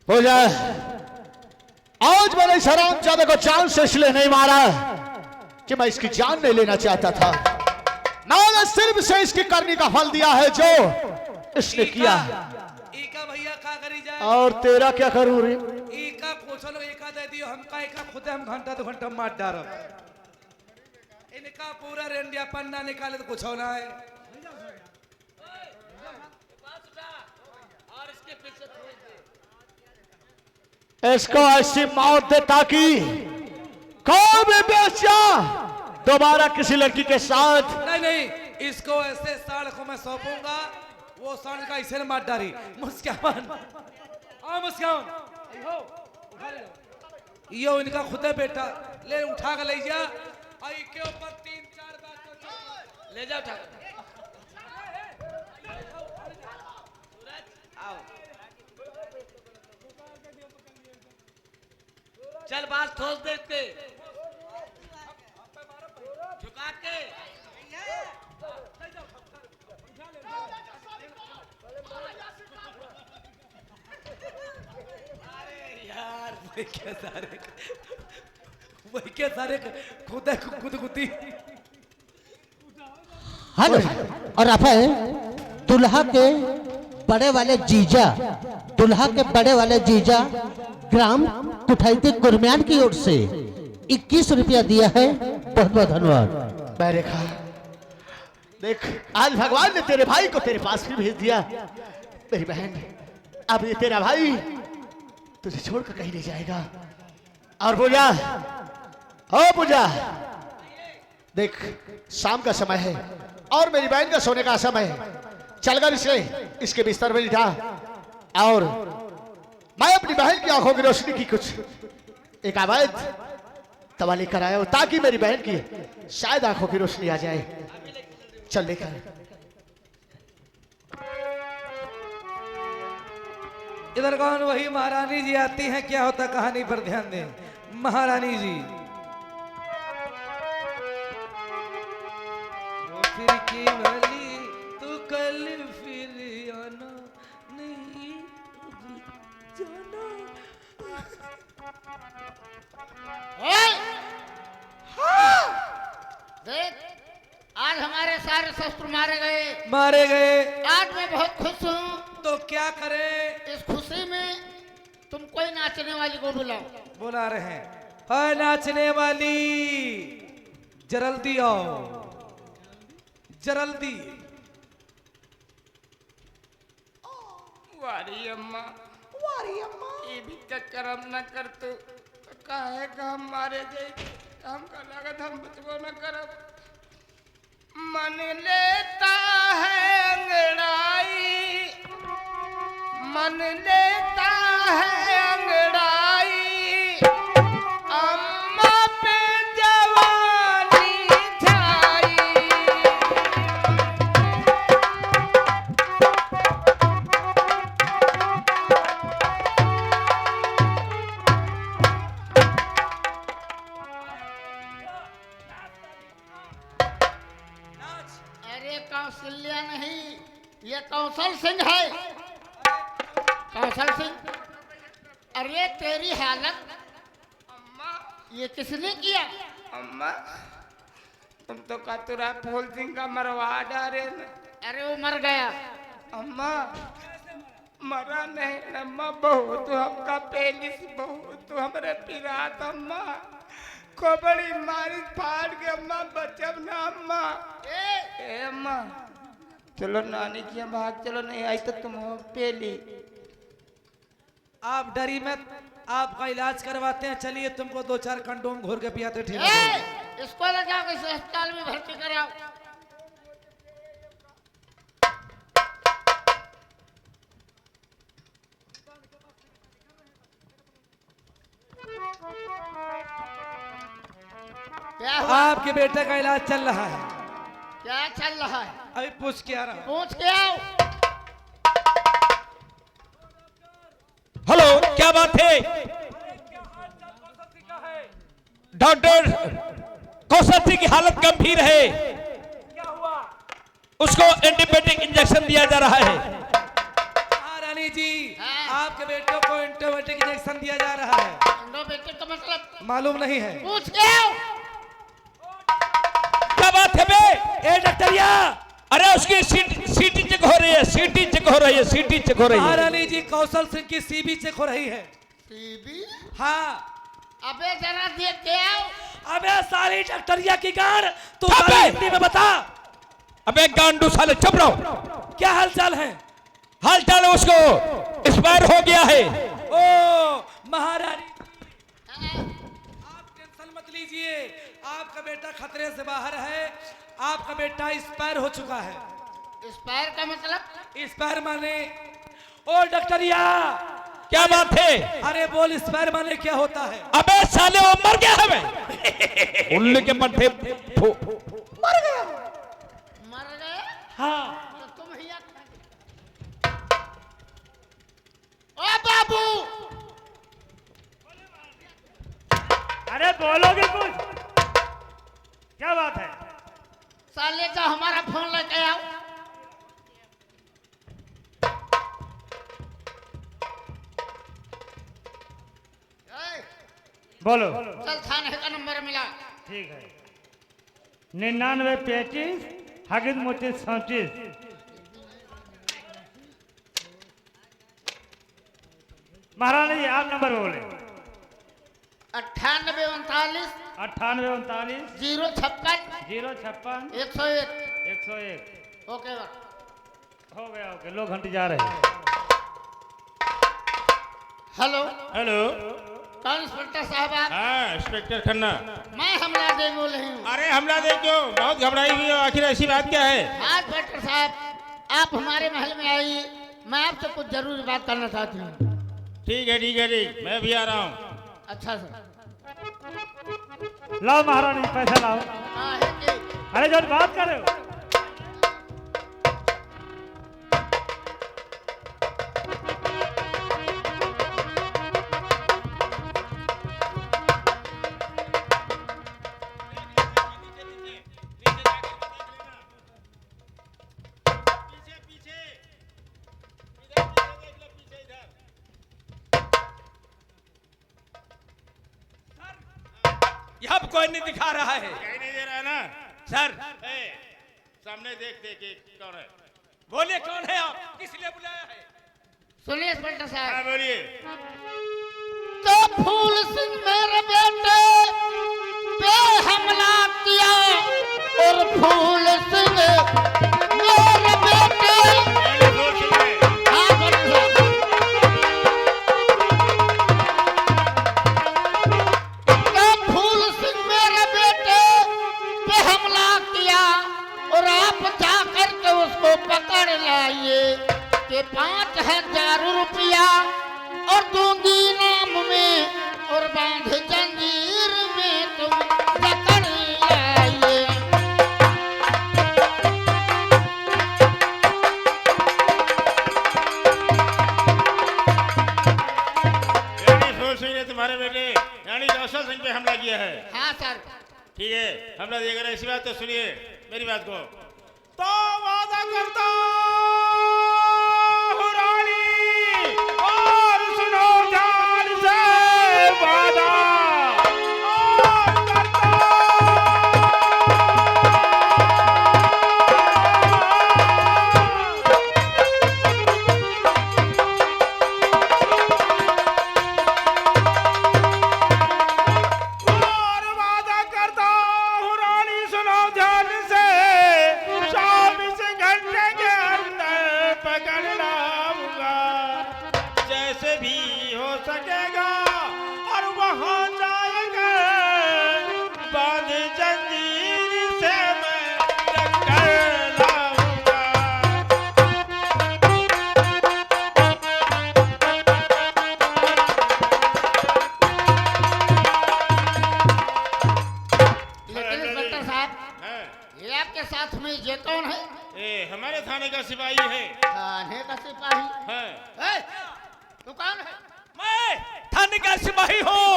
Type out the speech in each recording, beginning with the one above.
हो जाए। आज मैंने इस हरामजादे को जान से इसलिए नहीं मारा कि मैं इसकी जान नहीं लेना चाहता था, मैंने सिर्फ से इसकी करने का फल दिया है जो इसने किया। एका भैया का करी जाए और तेरा क्या करूं रे? एका पूछो लोग एका दे दियो हमका एका खुद हम घंटा तो घंटा मार डारो इनका पूरा रेंडिया पन्ना निकाले तो कुछ होना है। इसको ऐसी मौत दे ताकि कोई भी बेचा दोबारा किसी लड़की के साथ। नहीं नहीं इसको ऐसे साड़ को मैं सौंपूंगा, वो साड़ का इसे मार डारी। मुस्कान हाँ मुस्कान यो इनका खुद है बेटा, ले उठा कर ले जा आई के ऊपर 3-4 बार ले जा उठा चल बात ठोस देते झुका के अरे यार वही क्या सारे खुदा खुदी हेलो। और आप दुल्हा के बड़े वाले जीजा, दुल्हा के बड़े वाले जीजा ग्राम कुठाइती कुरमियान की ओर से 21 रुपया दिया है। बहुत बहुत धन्यवाद। मैं देखा देख, आज भगवान ने तेरे भाई को तेरे पास भी भेज दिया। मेरी बहन, अब ये तेरा भाई तुझे छोड़कर कहीं नहीं जाएगा। और पूजा, ओ पूजा, देख शाम का समय है और मेरी बहन का सोने का समय है। चलकर इसे इसके बिस्तर में लिटा और मैं अपनी बहन की आंखों की रोशनी की कुछ एक अवैध दवा लेकर आया हूं ताकि मेरी बहन की शायद आंखों की रोशनी आ जाए। चल लेकर। इधर कौन? वही महारानी जी आती हैं। क्या होता कहानी पर ध्यान दें। महारानी जी फिर की भली तू कल फिर आना नहीं जाना। देख, आज हमारे सारे शस्त्र मारे गए। आज मैं बहुत खुश हूँ। तो क्या करे? इस खुशी में तुम कोई नाचने वाली को बुलाओ। बुला रहे हैं। हाय नाचने वाली जल्दी आओ, जल्दी। वारी अम्मा ये भी कर्म न कर तू काहे का हम मारे गए, हम का लागत हम बचबो न करब। मन लेता है अंगड़ाई, मन लेता है अंगड़ाई, अम्मा पे जवानी छाई। अरे कौशल्या नहीं, ये कौशल सिंह है। कौशल सिंह, अरे तेरी हालत अम्मा, ये किसने किया? अम्मा तुम तो कतुरा फूल सिंह का मरवा डारे न। अरे वो मर गया। अम्मा मरा नहीं अम्मा, बहुत हमका पेलिस, बहुत हमरे पिरात अम्मा को बड़ी मारी फाड़ के अम्मा बचब ना अम्मा। ए अम्मा चलो नानी की बात, चलो नहीं आई तो तुम हो पेली। आप डरी मत, आपका इलाज करवाते हैं। चलिए तुमको 2-4 कंडोम घोर के पियाते ठीक ए, है। इसको ले जाओ किसी अस्पताल में भर्ती कराओ। क्या हुआ? आपके बेटे का इलाज चल रहा है। क्या चल रहा है? अभी पूछ के आ रहा हूं। पूछ के आओ। हेलो, क्या बात है? डॉक्टर कौशल की हालत गंभीर है, क्या हुआ? उसको एंटीबायोटिक इंजेक्शन दिया जा रहा है। रानी जी, आपके बेटे को एंटीबायोटिक इंजेक्शन दिया जा रहा है। एंटीबायोटिक का मतलब मालूम नहीं है। पूछ के आओ। क्या बात है बे? ए डॉक्टरिया, अरे उसकी सीटी चेक हो रही है, सीटी चेक हो रही है, सीटी चेक हो रही है। महारानी जी कौशल सिंह की सीबी चेक हो रही है। सीबी? हाँ। अबे जरा देख के आओ। अबे साली डॉक्टरिया की गाड़, तू अबे! साली हिंदी में बता। अबे गांडू साले चुप रहो। क्या हालचाल है? हाल चाल उसको एक्सपायर हो गया है। ओ महारानी जी, आप टेंशन मत लीजिए, आपका बेटा खतरे से बाहर है। आपका बेटा एक्सपायर हो चुका है। एक्सपायर का मतलब? एक्सपायर माने, ओ डॉक्टरिया क्या बात है? अरे बोल एक्सपायर माने क्या होता है? अबे साले वो मर गया है बे। उल्लू के मट्ठे मर गए? हाँ। तो तुम ही ओ बाबू, अरे बोलोगे कुछ? क्या बात है? साले का हमारा फोन लेके आओ। ए, बोलो। चल थाने का नंबर मिला। ठीक है। 99 35 हगिद मोती 37। महारानी जी आप नंबर बोले। 98 39 98 39 056 056 101। 101। ओके बस। हो गया, ओके। लो घंटी जा रहे हैं। Hello, hello. कौन इंस्पेक्टर साहब आप? हाँ, इंस्पेक्टर खन्ना। मैं हमला दे बोल रही हूँ। अरे हमला दे क्यों? बहुत घबराई हुई हो, आखिर ऐसी बात क्या है? हाँ इंस्पेक्टर साहब, आप हमारे महल में आइए, मैं आपसे कुछ जरूरी बात करना चाहती हूँ। ठीक है, ठीक है, ठीक, मैं भी आ रहा हूँ। अच्छा सर। लाओ महारानी जी, पैसा लाओ। हाँ है जी। अरे जो बात कर रहे हो। यहाँ पे कोई नहीं दिखा रहा है। दिखाई नहीं दे रहा है ना? सर ए, सामने देख देख के कौन है? बोलिए कौन है आप, किस लिए बुलाया है? सुनिए इंस्पेक्टर हाँ साहब। बोलिए। तो फूल सिंह मेरे बेटे पे हमला किया और फूल सिंह मेरे बेटे। पहले बोल सुनिए। हाँ इंस्पेक्टर साहब। तो फूल सिंह मेरे बेटे पे हमला किया और आप जाकर के उसको पकड़ लाइए कि 5000 रुपया और दूंगी नाम में और बांध जंजीर में तुम पकड़ लाइए। यानी फूल सिंह ने तुम्हारे बेटे यानी कौशल सिंह पे हमला किया है। हाँ सर। ठीक है, हमला दिया अगर ऐसी बात तो सुनिए मेरी बात को। तो वादा करता हूँ रानी, और सुनो ध्यान से वादा और करता। और वादा करता हूँ रानी, सुनो ध्यान से, 24 घंटे के अंदर पकड़ लाऊंगा जैसे भी हो सकेगा, और वहां जाएगा बांध जंजीर से मैं टक्कर लाऊंगा। लेकिन इंस्पेक्टर साहब, हाँ, ये आपके साथ में ये कौन है? ये हमारे थाने का सिपाही है। थाने का सिपाही? हाँ। ए, तू कौन है? मैं थाने का सिपाही हूँ,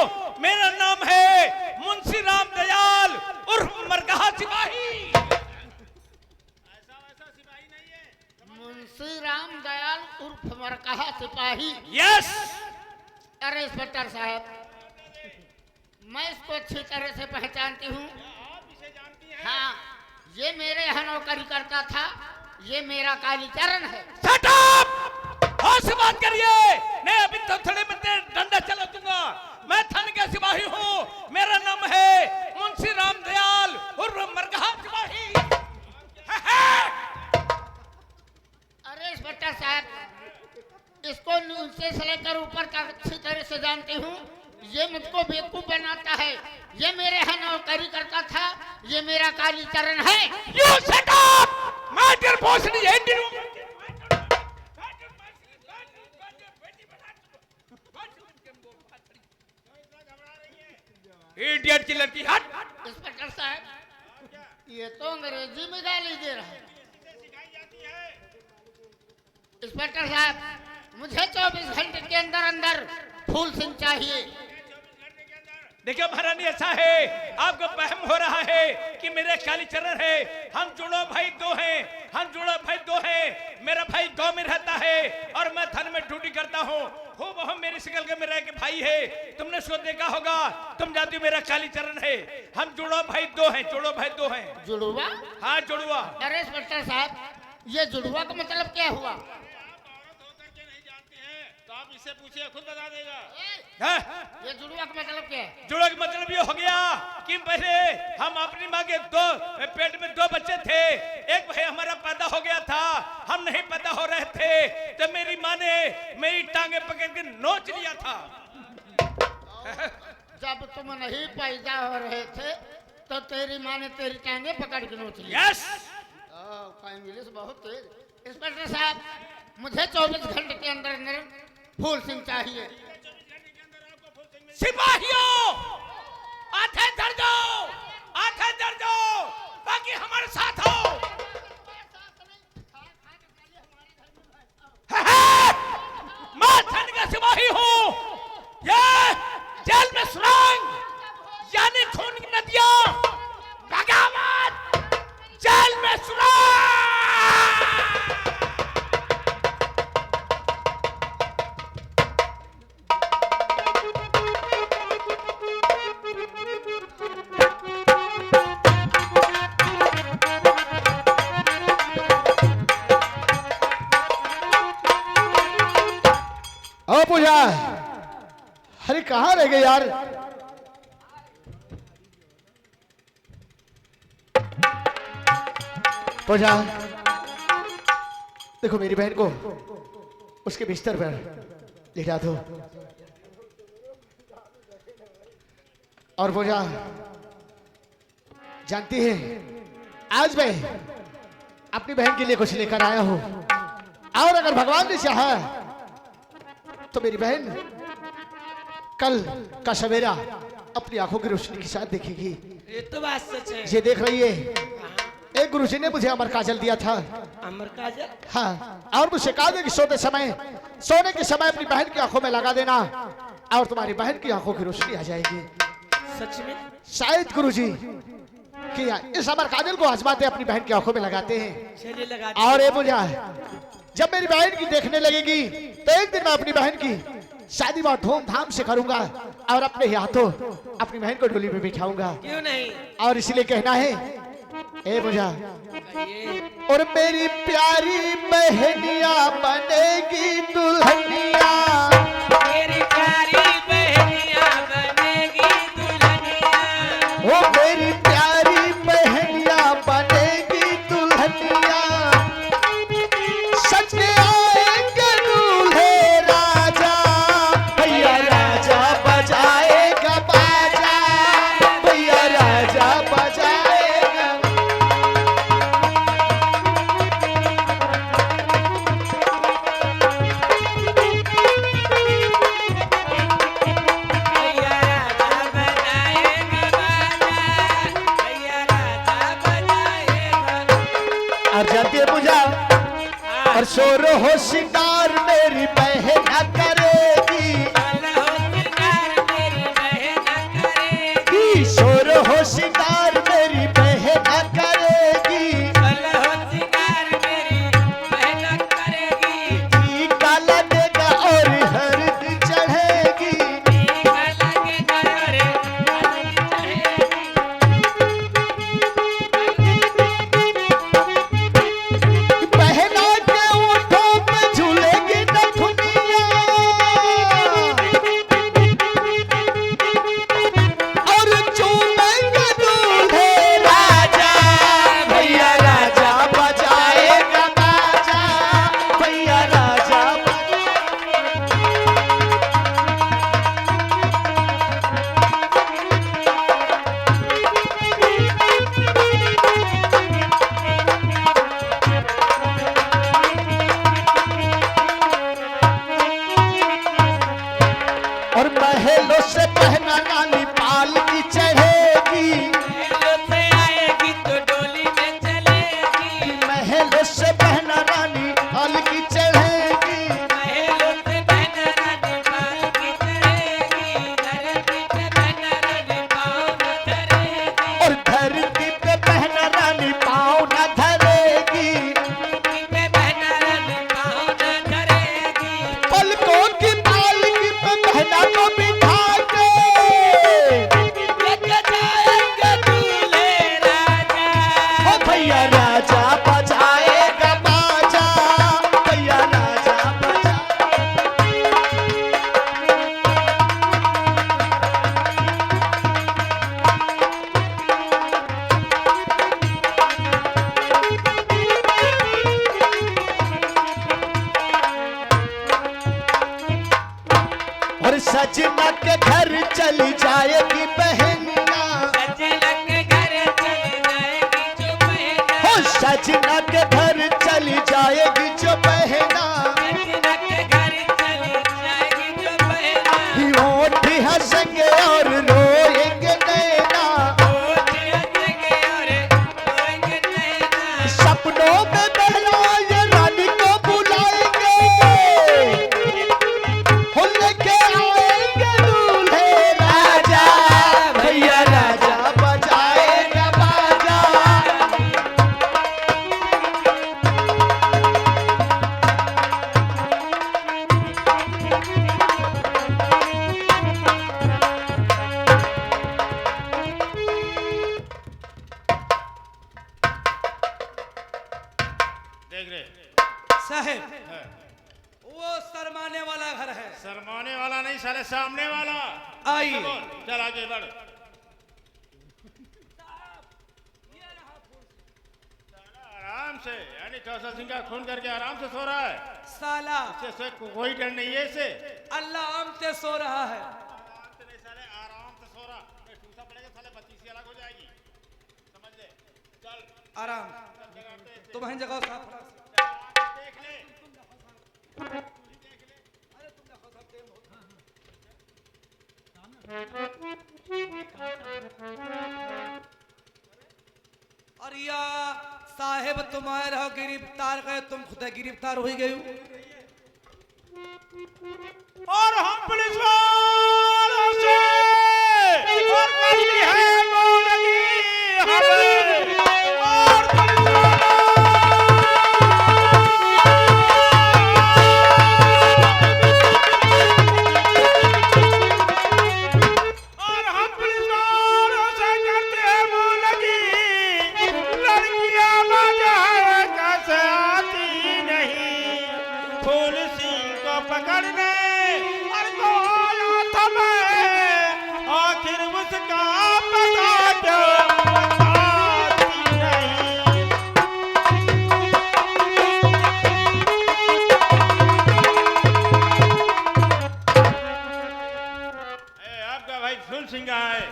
मेरा नाम है मुंशी राम दयाल उर्फ मरकहा सिपाही। ऐसा वैसा सिपाही नहीं है। मुंशी राम दयाल उर्फ मरकहा सिपाही। यस। अरे इंस्पेक्टर साहब, मैं इसको अच्छी तरह से पहचानती हूँ। हाँ, ये मेरे यहाँ नौकरी करता था। ये मेरा कालीचरण है। Shut up! होश से बात करिए। नहीं अभी तो थोड़े में डंडा चला दूंगा। मैं थाने का सिपाही हूँ। मेरा नाम है मुंशी राम दयाल उर्फ मरघा सिपाही। अरे इंस्पेक्टर साहब, इसको नीचे से लेकर ऊपर तक अच्छी तरह से जानती हूँ। ये मुझको बेवकूफ बनाता है। ये मेरे यहाँ नौकरी करता था। ये मेरा कालीचरण है। You shut up! My dear boss is ending. Idiot की लड़की हट! इंस्पेक्टर साहब, ये तो अंग्रेजी में गाली दे रहा है। इंस्पेक्टर साहब, मुझे 24 घंटे के अंदर अंदर फूल सिंह चाहिए। देखिए महारानी, ऐसा है आपको वहम हो रहा है कि मेरे कालीचरण है। हम जुड़ो भाई दो हैं। हम जुड़ो भाई दो हैं। मेरा भाई गांव में रहता है और मैं थाने में ड्यूटी करता हूँ। हो वह मेरी शिकल के मेरा एक भाई है। तुमने उसको देखा होगा। तुम जानती हो मेरा कालीचरण है। हम जुड़ो भाई दो हैं। जुड़ो भाई दो हैं। जुड़वा? हाँ जुड़वा। अरे इंस्पेक्टर साहब, ये जुड़वा का मतलब क्या हुआ? तो आप इससे पूछिए, खुद बता देगा। हाँ? ये जुड़वा का मतलब क्या है? जुड़ा का मतलब ये हो गया कि पहले हम अपनी माँ के पेट में 2 बच्चे थे। एक भाई हमारा पैदा हो गया था। हम नहीं पैदा हो रहे थे तो मेरी माँ ने मेरी टांगे पकड़ के नोच लिया था। जब तुम नहीं पैदा हो रहे थे तो तेरी माँ ने तेरी टांगे पकड़ के नोच लिया। यस। इंग्लिश बहुत तेज। इंस्पेक्टर साहब, मुझे 24 घंटे के अंदर अंदर फूल सिंह चाहिए। सिपाहियों, आंखें धर जाओ, आंखें धर जाओ, बाकी हमारे साथ हो। मैं थाने का सिपाही हूँ। ये जेल में सुरंग यानी खून की नदियां, बगावत, जेल में सुरंग। ओ पूजा, अरे कहाँ रह गए यार? पूजा, देखो मेरी बहन को उसके बिस्तर पर लेटा दो। और पूजा जानती है, आज मैं अपनी बहन के लिए कुछ लेकर आया हूं। और अगर भगवान ने चाहा तो मेरी बहन कल का सवेरा अपनी आंखों की रोशनी के साथ देखेगी। ये तो बात सच है। ये देख रही है, एक गुरुजी ने मुझे अमर काजल दिया था। अमर काजल? हाँ, और मुझे कहा था कि सोने के समय अपनी बहन की आंखों में लगा देना और तुम्हारी बहन की आंखों की रोशनी आ जाएगी। सच में? शायद गुरुजी कि इस अमर काजल को आजमाते अपनी बहन की आंखों में लगाते हैं। चलिए लगा। और ये पूजा, जब मेरी बहन की देखने लगेगी तो एक दिन मैं अपनी बहन की शादी बहुत धूमधाम से करूंगा और अपने हाथों अपनी बहन को डोली में बिठाऊंगा। क्यों नहीं? और इसलिए कहना है, ए पूजा, और मेरी प्यारी बहनिया बनेगी दुल्हनिया। मेरी प्यारी बहनिया बनेगी दुल्हनिया। वो मेरी प्यारी बहनिया बनेगी दुल्हनिया। सच के आएंगे दूल्हे राजा, भैया राजा बजाएगा बाजा, भैया राजा बजाएगा। भैया राजा बजाएगा बाजा, भैया राजा बजाएगा। आप जानती है पूजा, और शोर हो शिकार मेरी बहन करेगी। शोर हो शिकार मेरी बहन करेगी। टीका लगेगा और हरदी चढ़ेगी। सजना के घर चली जाएगी बहनिया, हो सजना के घर चली जाएगी जो बहना, होठ हंसेंगे और रोएंगे नैना, सपनों में बहना ये रानी को बुलाएंगे, हो लेके आएंगे दूल्हे राजा, भैया राजा बजाएगा बाजा। देख रहे साहब वो शर्माने वाला घर है। शर्माने वाला नहीं साले सामने वाला। आइए। चल आगे बढ़। साला आराम से, यानी कौशल सिंह का खून करके आराम से सो रहा है। साला इससे कोई डर नहीं है इसे। अल्लाह आम से सो रहा है। आराम से नहीं साले, आराम से सो रहा। नहीं टूसा पड़ेगा साले, बत्ती सी अलग हो जाएगी, समझ ले। चल आराम तुम्हारी जगह साफ रख। देख ले। और या साहेब तुम्हारा गिरफ्तार गए, तुम खुद गिरफ्तार हो गए। और हम पुलिस वालों से और करनी है मौलवी हमें और हम पुलिस वालों से करते हैं मौलवी, लड़कियां बाजार कैसे आती नहीं, फूल सिंह को पकड़ने और को आया था मैं, आखिर उसका पता क्यों बताती नहीं। आपका भाई फूल सिंह कहाँ है?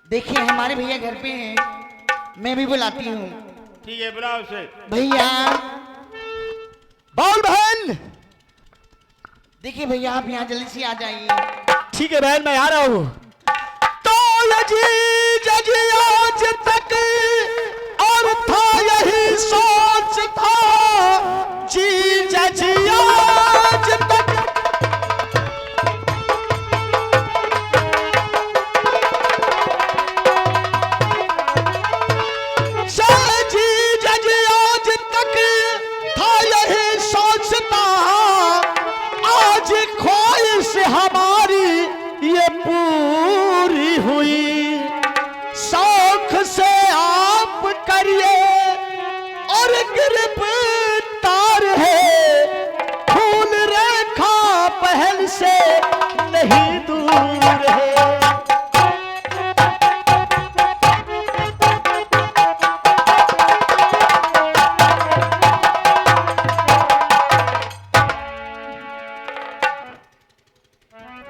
देखिए हमारे भैया घर पे हैं, मैं भी बुलाती हूँ। ठीक है बुलाओ उसे। भैया बोल बहन। देखिए भैया आप यहाँ जल्दी से आ जाइए। ठीक है बहन, मैं आ रहा हूँ। तो जजी आज तक और था यही सोच था, जी जजी आज तक जी जजी आज तक था यही सोचता, आज ख्वाहिश हमारी ये पूरी हुई, शौक से आप करिए और गिरफ्तार है, फूल रेखा पहल से नहीं दूर है।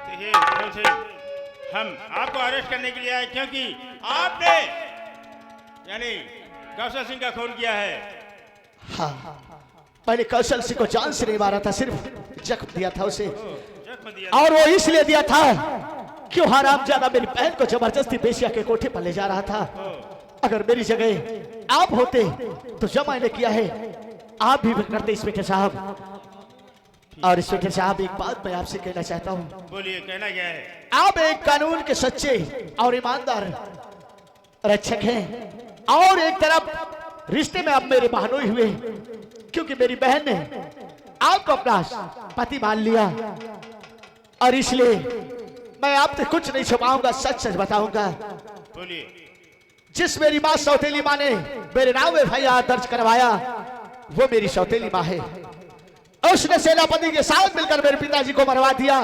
देखिए फूल सिंह, हम आपको अरेस्ट करने के लिए आए क्योंकि आपने यानी कौशल सिंह का खून किया है। हाँ, मैंने कौशल सिंह को जान से नहीं मारा था, सिर्फ जख्म दिया था उसे, जख्म दिया। और वो इसलिए दिया था क्यों हरामजादा मेरी बहन को जबरदस्ती बेशिया के कोठे पर ले जा रहा था। अगर मेरी जगह आप होते तो जो मैंने किया है आप भी करते इंस्पेक्टर साहब। और इंस्पेक्टर साहब एक बात मैं आपसे कहना चाहता हूँ, बोलिए कहना क्या है? आप एक कानून के सच्चे और ईमानदार रक्षक हैं, और एक तरफ रिश्ते में आप मेरे बहनोई हुए, क्योंकि मेरी बहन ने आपको अपना पति मान लिया, और इसलिए मैं आपसे कुछ नहीं छुपाऊंगा, सच सच बताऊंगा। बोलिए। जिस मेरी माँ सौतेली माँ ने मेरे नाम में एफआईआर दर्ज करवाया, वो मेरी सौतेली माँ है। उसने सेनापति के साथ मिलकर मेरे पिताजी को मरवा दिया,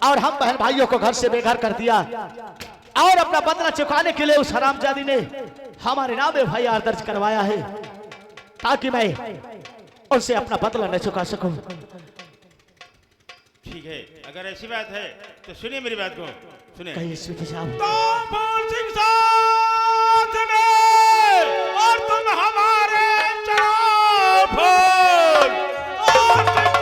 और हम बहन भाइयों को घर से बेघर कर दिया, और अपना बदला चुकाने के लिए उस हरामजादी ने हमारे नाम में एफआईआर दर्ज करवाया है, ताकि मैं उनसे अपना बदला न चुका सकूं। ठीक है, अगर ऐसी बात है तो सुनिए मेरी बात को, सुनिए। कहिए स्वीटी साहब। तो फूल सिंह साथ में और तुम हमारे चलो फूल और सिंह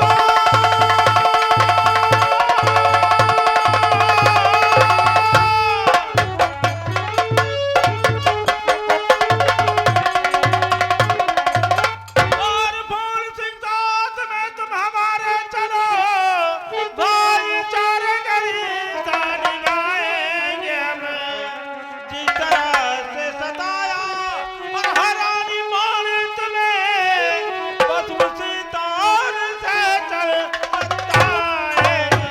और फूल सिंह साथ में तुम हमारे चलो भाईचारे गरीब ताली गाएंगे हम जिस तरह से सताया और हरानी माने तुम्हें बस उसी तार से चल बताएंगे।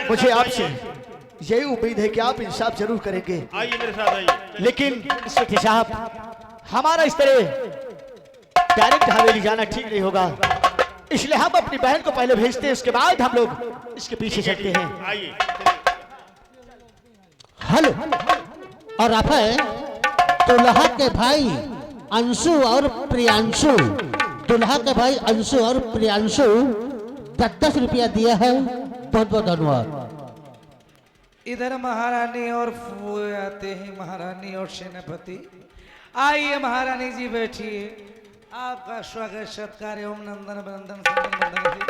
मुझे आपसे यही उम्मीद है कि आप इंसाफ जरूर करेंगे, आइए मेरे साथ आइए। लेकिन स्वीटी साहब हमारा इस तरह डायरेक्ट हवेली जाना ठीक नहीं होगा, इसलिए हम अपनी बहन को पहले भेजते हैं, उसके बाद हम लोग इसके पीछे चलते हैं। आइए हेलो। और अभय दुल्हा के भाई अंशु और प्रियांशु, दुल्हा के भाई अंशु और प्रियांशु 10-10 रुपया दिया है। बहुत बहुत धन्यवाद। इधर महारानी और फूए आते हैं, महारानी और सेनापति। आइए महारानी जी बैठिए, आपका स्वागत सत्कार एवं नंदन बंदन संदन बंदन से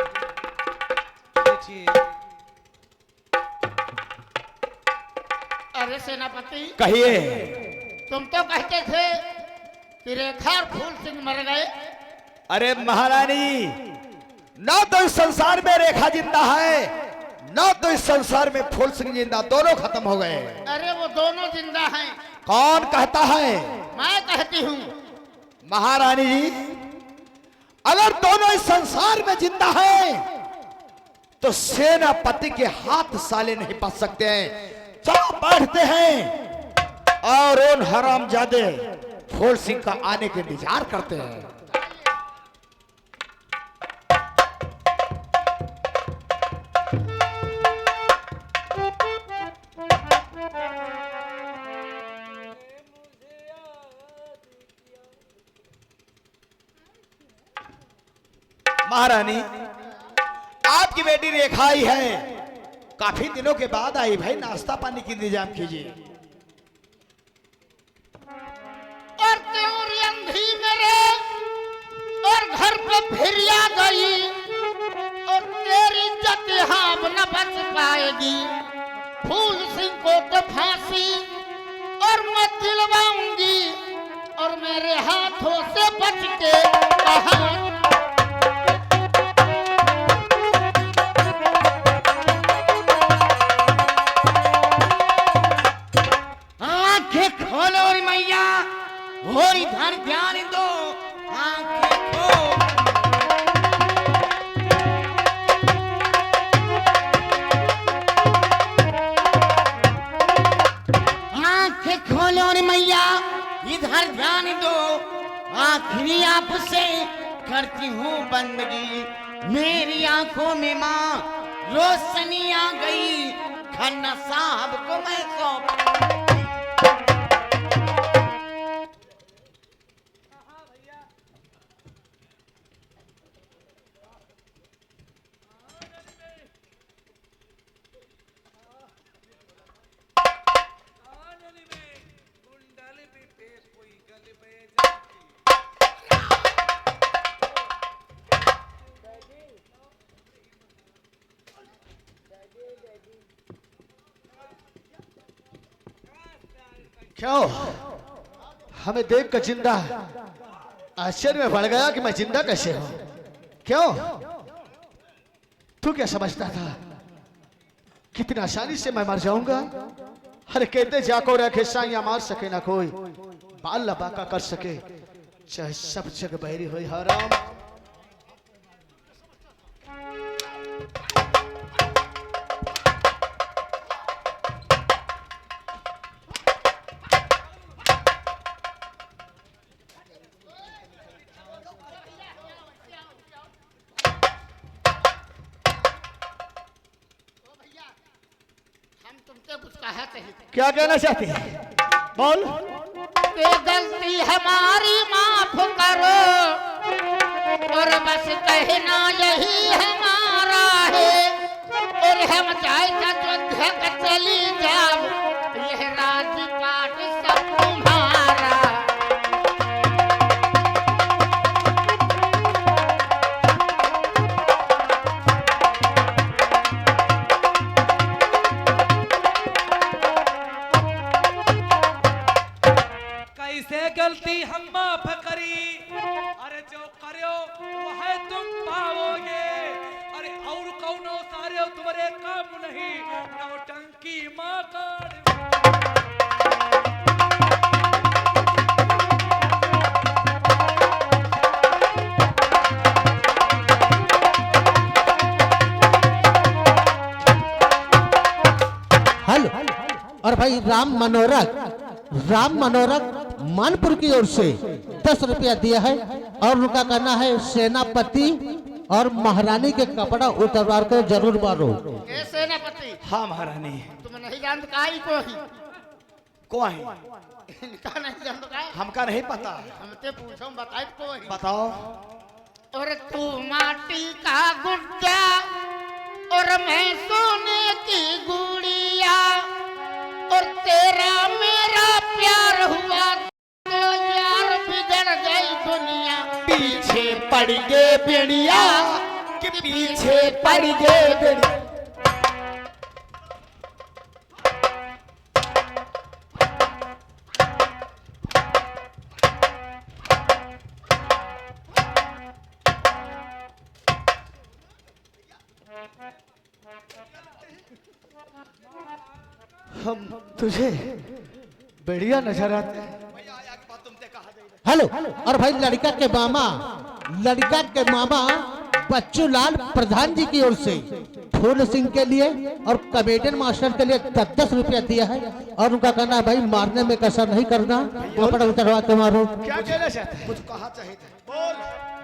बैठिए। अरे सेनापति, कहिए। तुम तो कहते थे कि रेखा और फूल सिंह मर गए। अरे महारानी, ना तो इस संसार में रेखा जिंदा है, ना तो इस संसार में फूल सिंह जिंदा, दोनों खत्म हो गए। अरे वो दोनों जिंदा हैं। कौन कहता है? मैं कहती हूँ। महारानी जी, अगर दोनों इस संसार में जिंदा हैं, तो सेनापति के हाथ साले नहीं बच सकते हैं। चलो बैठते हैं और उन हरामजादे फूल सिंह का आने के इंतजार करते हैं। महारानी, आपकी बेटी रेखा आई है, काफी दिनों के बाद आई, भाई नाश्ता पानी की इंतजाम कीजिए। और त्योरी अंधी मेरे और घर पे फिरिया गई, और तेरी इज्जत यहाँ अब न बच पाएगी। फूल सिंह को तो फांसी और मैं दिलवाऊंगी, और मेरे हाथों से बच के कहा। खोलो रे मैया, और इधर ध्यान दो, आंखें खोलो। आंखें खोलो रे मैया, इधर ध्यान दो। आखिरी आपसे करती हूँ बंदगी, मेरी आंखों में माँ रोशनी आ गई। खन्ना साहब को मैं सौंप। क्यों हमें देख कर जिंदा आश्चर्य में पड़ गया कि मैं जिंदा कैसे हूं? क्यों तू क्या समझता था कितनी आसानी से मैं मर जाऊंगा? अरे कहते जाको रखे साइया मार सके ना कोई, बाल लबाका कर सके चाहे सब जग बैरी हो। हराम क्या कहना चाहती है? बोल। के गलती हमारी माफ करो और बस कहना यही हमारा है और हम चाहे अयोध्या का चली जाओ यह राजपाट सब तुम्हारा। कैसे गलती हम माफ करी, अरे जो करो वह तुम पाओगे, अरे और कौनो सारे तुम्हारे काम नहीं, नौटंकी माँ का। हेलो। और भाई राम मनोरक मानपुर की ओर से 10 रुपया दिया है और उनका कहना है सेनापति और महारानी के कपड़ा उतरवा कर जरूर मारो। ए सेनापति, हाँ महारानी। तुम नहीं जानते काई को ही को है? इनका नहीं जानते का? हमका नहीं पता। हमते पूछो बताए को ही। बताओ। और तू माटी का गुड्डा और मैं सोने की गुड़िया और तेरा मेरा प्यार हुआ तो यार बिगड़ गई दुनिया। पीछे पड़ गए बेड़िया कि पीछे पड़ गए बेड़िया। हम तुझे बढ़िया नजर आते हैं। हेलो। और भाई लड़का के मामा बच्चू लाल प्रधान जी की ओर से फूल सिंह के लिए और कमेडियन मास्टर के लिए 10 रुपया दिया है और उनका कहना है भाई मारने में कसर नहीं करना, कपड़ा उतरवा के मारो। क्या कहना चाहते हैं? कुछ कहा चाहिए था। बोल।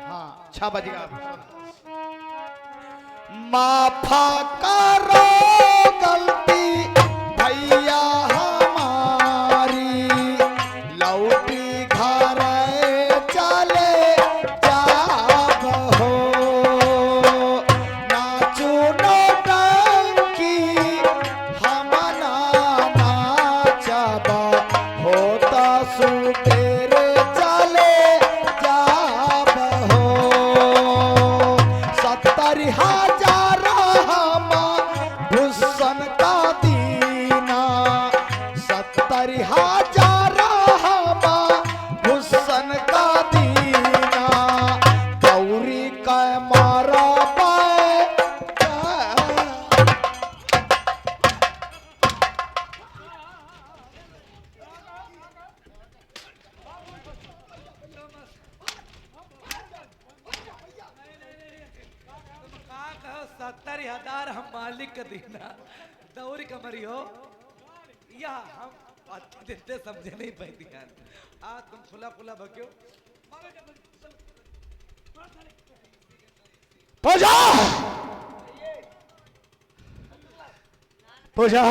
हाँ, 6 बजेगा। माफा करो गलती भैया हमारी, लौटी घर चले जाब हो, नाचू नौटंकी हम नाचब, होता सुबेरे चले जाब हो, 70,000 हम भूषण का दीना, 70,000 हम भूषण का दीना, गौरी का मारा का कहो 70,000 हम मालिक का दीना दौरी कमरी हो या हम देते समझे नहीं पाई ध्यान आ तुम खुला खुला बक्यो पूजा पूजा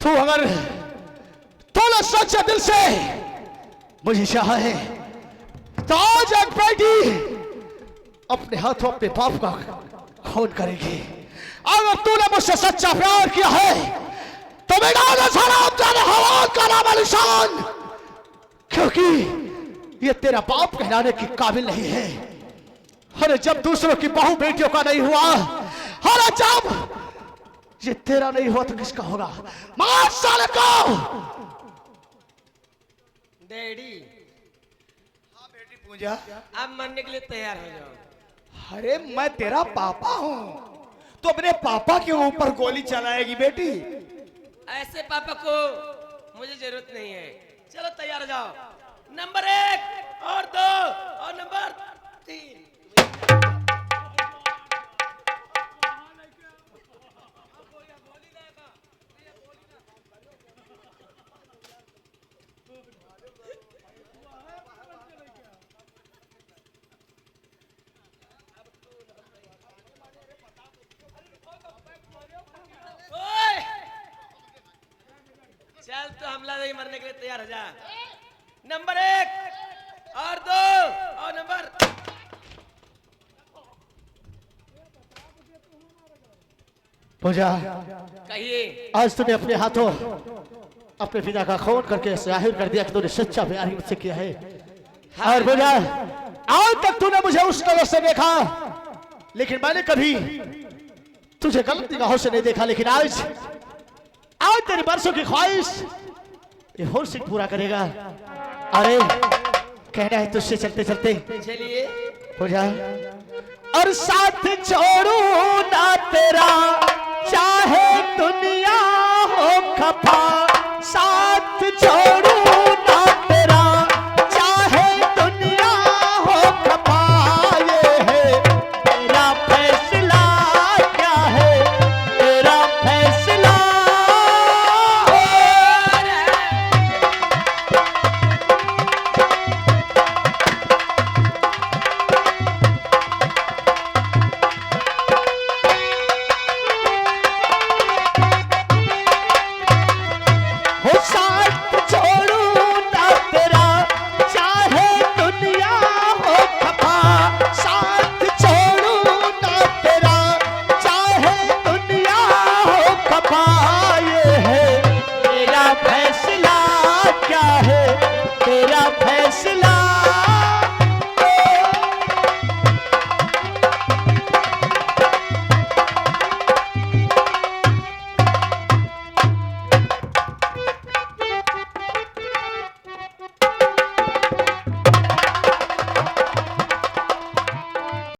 तू अगर तूने सच्चे दिल से मुझे चाहा है तो आज एक बेटी अपने हाथों अपने बाप का खून करेगी। अगर तूने मुझसे सच्चा प्यार किया है तो मेरा सलाम जाने हवा का नाम निशान, क्योंकि ये तेरा बाप कहलाने के काबिल नहीं है। अरे जब दूसरों की बहू बेटियों का नहीं हुआ, अरे जब ये तेरा नहीं हुआ तो किसका होगा? मार साले को। डैडी हाँ बेटी पूजा, आप मरने के लिए तैयार हो जाओ। अरे मैं तेरा पापा हूँ, तो अपने पापा के ऊपर गोली चलाएगी बेटी? ऐसे पापा को मुझे जरूरत नहीं है। चलो तैयार हो जाओ। नंबर 1 और 2 और नंबर 3। ओए! चल तो हमला नहीं मरने के लिए तैयार हो जा। नंबर 1 और 2 और नंबर पूजा, कहिए। आज तूने अपने हाथों अपने पिता का खून करके जाहिर कर दिया कि तूने सच्चा प्यार ही मुझसे किया है। और पूजा, आज तक तूने मुझे उस नजर से देखा, लेकिन मैंने कभी तुझे गलत निगाहों से नहीं देखा। लेकिन आज तेरी बरसों की ख्वाहिश ये होर सिंह पूरा करेगा। अरे कहना है तुझसे चलते चलते चलिए। पूजा, और साथ छोड़ू नाते